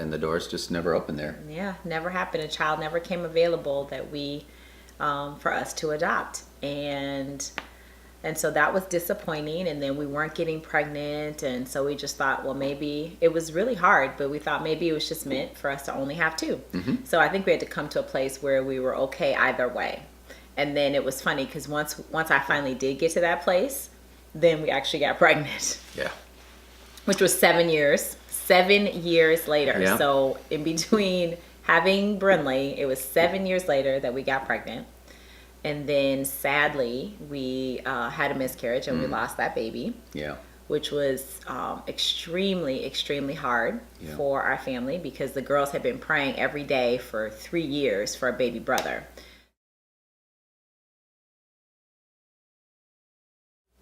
and the doors just never opened there. Yeah, never happened. A child never came available that for us to adopt. And so that was disappointing. And then we weren't getting pregnant. And so we just thought, well, maybe it was really hard, but we thought maybe it was just meant for us to only have two. So I think we had to come to a place where we were okay either way. And then it was funny because once I finally did get to that place, then we actually got pregnant. Yeah. Which was 7 years. 7 years later. Yeah. So in between having Brinley, it was 7 years later that we got pregnant. And then sadly, we had a miscarriage and we lost that baby. Yeah. Which was extremely, extremely hard for our family because the girls had been praying every day for 3 years for a baby brother.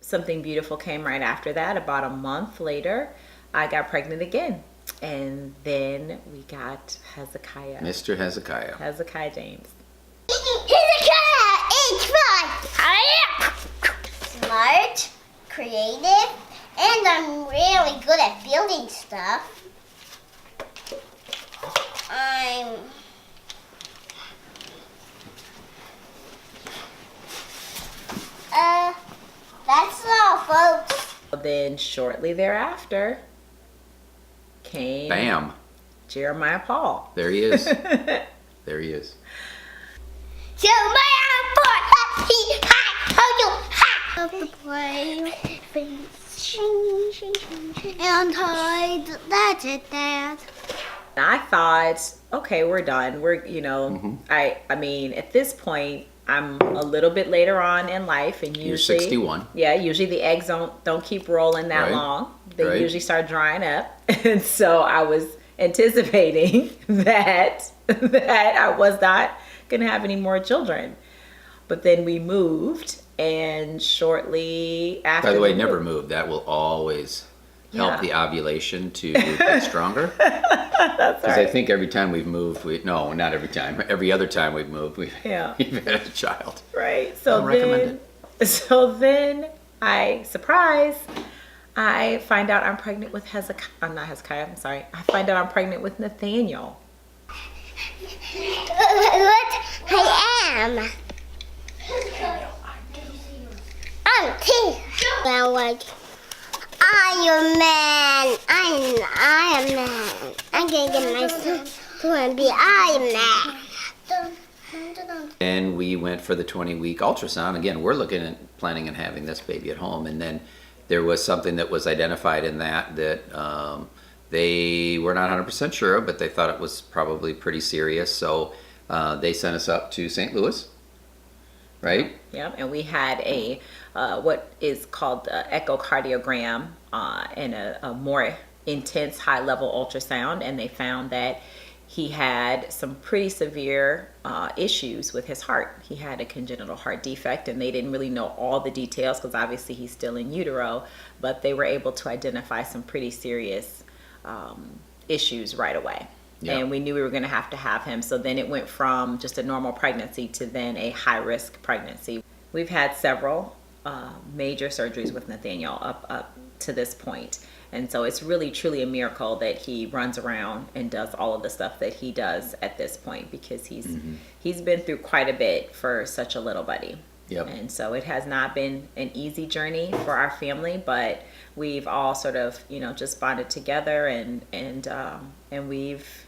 Something beautiful came right after that. About a month later, I got pregnant again. And then we got Hezekiah. Mr. Hezekiah. Hezekiah James. Hezekiah is fun. I am smart, creative, and I'm really good at building stuff. That's all, folks. Then shortly thereafter came Bam. Jeremiah Paul. There he is. There he is. Jeremiah Paul. Of the play. And that's it, Dad. I thought, okay, we're done. I mean, at this point, I'm a little bit later on in life, and usually You're 61. Yeah, usually the eggs don't keep rolling that Right. long. They Right. usually start drying up, and so I was anticipating that I was not gonna have any more children. But then we moved, and shortly after. By the way, we never moved- move. That will always help Yeah. the ovulation to get stronger. That's Because I right. think every time we've moved, no, not every time. Every other time we've moved, we've Yeah. had a child. Right. So Don't recommend then I find out I'm pregnant with Hezekiah. I'm not Hezekiah, I'm sorry. I find out I'm pregnant with Nathaniel. What I am. I'm T. I'm like Iron Man. I'm Iron Man. I'm gonna get myself to be Iron Man. And we went for the 20-week ultrasound. Again, we're planning on having this baby at home. And then there was something that was identified in that they were not 100% sure, but they thought it was probably pretty serious. So they sent us up to St. Louis, right? Yeah, and we had a what is called echocardiogram and a more intense high-level ultrasound, and they found that he had some pretty severe issues with his heart. He had a congenital heart defect, and they didn't really know all the details because obviously he's still in utero, but they were able to identify some pretty serious issues right away. Yeah. And we knew we were going to have him. So then it went from just a normal pregnancy to then a high-risk pregnancy. We've had several major surgeries with Nathaniel up to this point. And so it's really, truly a miracle that he runs around and does all of the stuff that he does at this point, because he's been through quite a bit for such a little buddy. Yep. And so it has not been an easy journey for our family, but we've all sort of, just bonded together and we've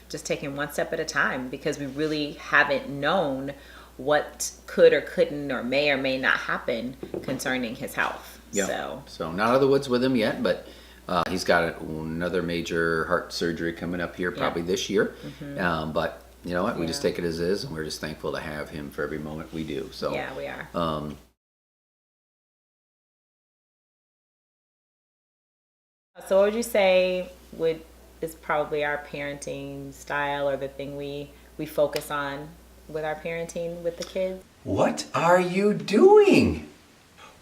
just taken one step at a time, because we really haven't known what could or couldn't or may not happen concerning his health. Yeah. So not out of the woods with him yet, but he's got another major heart surgery coming up here probably this year. But you know what? We just take it as is, and we're just thankful to have him for every moment we do. So yeah, we are. So what would you say is probably our parenting style, or the thing we focus on with our parenting with the kids? What are you doing?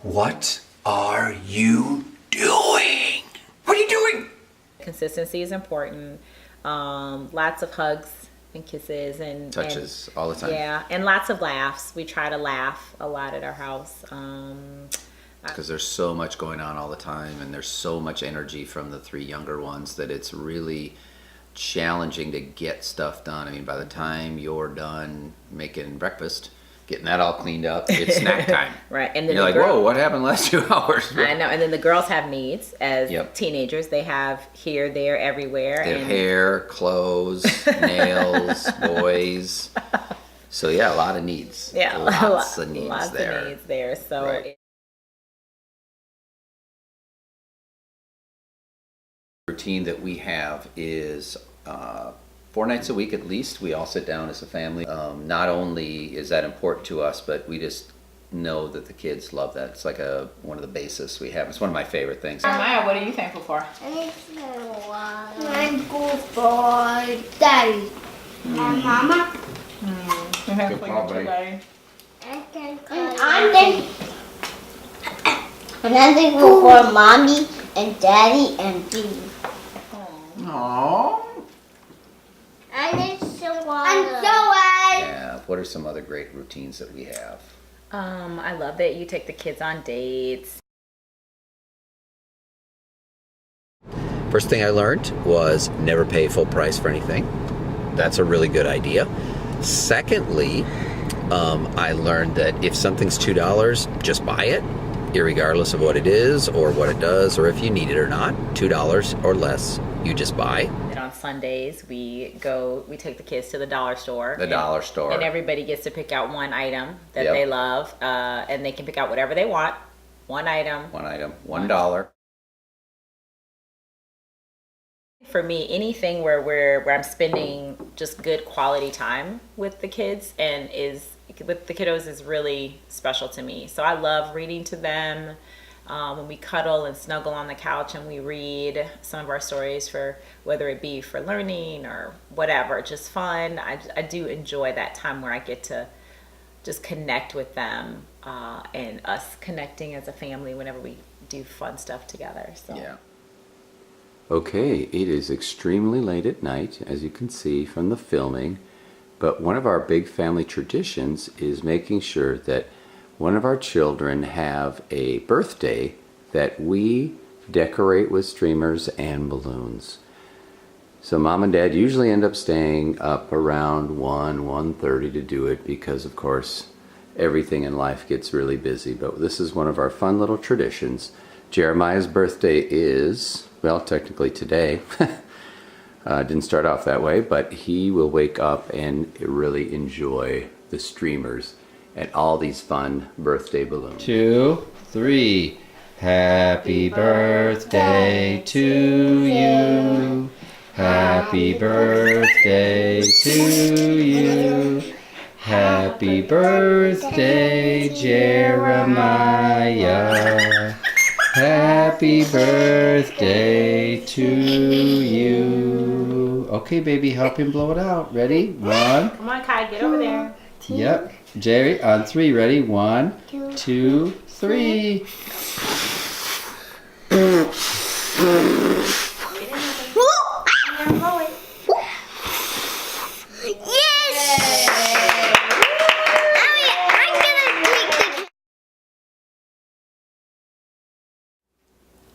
What are you doing? What are you doing? Consistency is important. Lots of hugs and kisses and touches all the time. Yeah, and lots of laughs. We try to laugh a lot at our house. Because there's so much going on all the time, and there's so much energy from the three younger ones that it's really challenging to get stuff done. I mean, by the time you're done making breakfast, getting that all cleaned up, it's snack time. Right, and And then you're like, whoa, what happened last 2 hours? I know, and then the girls have needs as Yep. teenagers. They have here, there, everywhere. They have and hair, clothes, nails, boys. So yeah, a lot of needs. yeah, Lots of needs lots there. of needs there. So Right. Routine that we have is 4 nights a week at least. We all sit down as a family. Not only is that important to us, but we just know that the kids love that. It's like one of the basis we have. It's one of my favorite things. Maya, what are you thankful for? I'm thankful for Daddy and Mama. Good call, buddy. And I'm thankful for Mommy and Daddy and Dee. Aww. I need some water. I'm so Yeah. What are some other great routines that we have? I love that you take the kids on dates. First thing I learned was never pay full price for anything. That's a really good idea. Secondly, I learned that if something's $2, just buy it, irregardless of what it is or what it does or if you need it or not. $2 or less, you just buy. And on Sundays, we take the kids to the dollar store. The dollar store. And everybody gets to pick out one item that Yep. they love, and they can pick out whatever they want. One item. One item, $1. For me, anything where I'm spending just good quality time with the kids and with the kiddos is really special to me. So I love reading to them. When we cuddle and snuggle on the couch and we read some of our stories, for whether it be for learning or whatever, just fun. I do enjoy that time where I get to just connect with them, and us connecting as a family whenever we do fun stuff together. So. Yeah. Okay, it is extremely late at night, as you can see from the filming, but one of our big family traditions is making sure that one of our children have a birthday that we decorate with streamers and balloons. So Mom and Dad usually end up staying up around 1:30 to do it because, of course, everything in life gets really busy, but this is one of our fun little traditions. Jeremiah's birthday is, well, technically today. Didn't start off that way, but he will wake up and really enjoy the streamers and all these fun birthday balloons. 2, 3. Happy birthday to you. Happy birthday to you. Happy birthday, Jeremiah. Happy birthday to you. Okay, baby, help him blow it out. Ready? 1. Come on, Kai, get over there. Yep. Jerry, on 3. Ready? 1, 2, 3.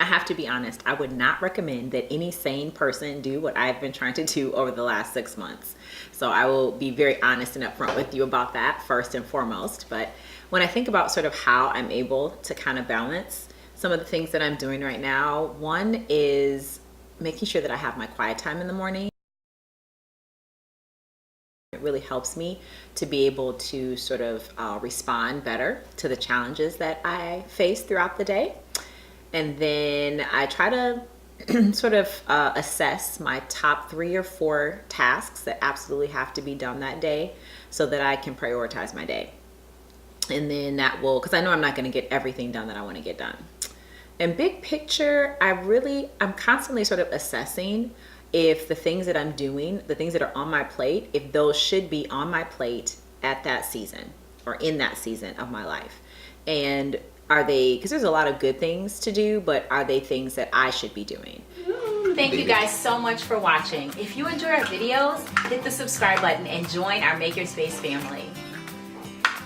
I have to be honest, I would not recommend that any sane person do what I've been trying to do over the last 6 months. So I will be very honest and upfront with you about that first and foremost. But when I think about sort of how I'm able to kind of balance some of the things that I'm doing right now, one is making sure that I have my quiet time in the morning. It really helps me to be able to sort of respond better to the challenges that I face throughout the day. And then I try to sort of assess my top 3 or 4 tasks that absolutely have to be done that day so that I can prioritize my day. And then that will, because I know I'm not going to get everything done that I want to get done. And big picture, I'm constantly sort of assessing if the things that I'm doing, the things that are on my plate, if those should be on my plate at that season or in that season of my life. And are they, because there's a lot of good things to do, but are they things that I should be doing? Thank you guys so much for watching. If you enjoy our videos, hit the subscribe button and join our Make Your Space family.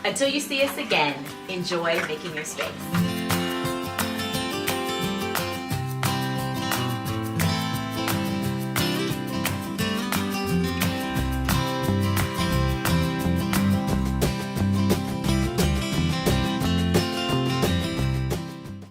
Until you see us again, enjoy making your space.